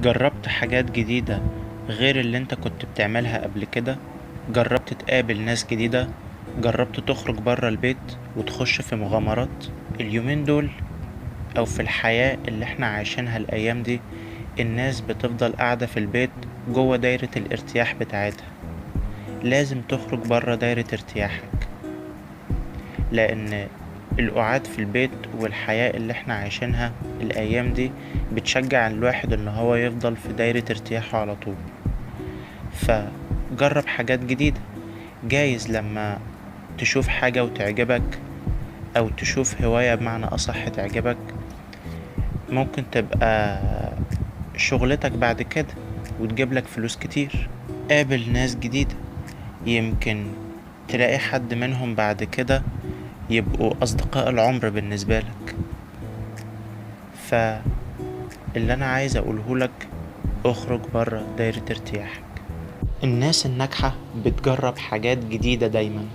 جربت حاجات جديدة غير اللي انت كنت بتعملها قبل كده؟ جربت تقابل ناس جديدة؟ جربت تخرج برا البيت وتخش في مغامرات؟ اليومين دول او في الحياة اللي احنا عايشينها الايام دي، الناس بتفضل قاعدة في البيت جوه دايرة الارتياح بتاعتها. لازم تخرج برا دايرة ارتياحك، لان القعاد في البيت والحياة اللي احنا عايشينها الايام دي بتشجع الواحد ان هو يفضل في دايرة ارتياحه على طول. فجرب حاجات جديدة. جايز لما تشوف حاجة وتعجبك، او تشوف هواية بمعنى اصح تعجبك، ممكن تبقى شغلتك بعد كده وتجيب لك فلوس كتير. قابل ناس جديدة، يمكن تلاقي حد منهم بعد كده يبقوا أصدقاء العمر بالنسبة لك. فاللي أنا عايز أقوله لك، اخرج برا دايرة ارتياحك. الناس الناجحة بتجرب حاجات جديدة دايما،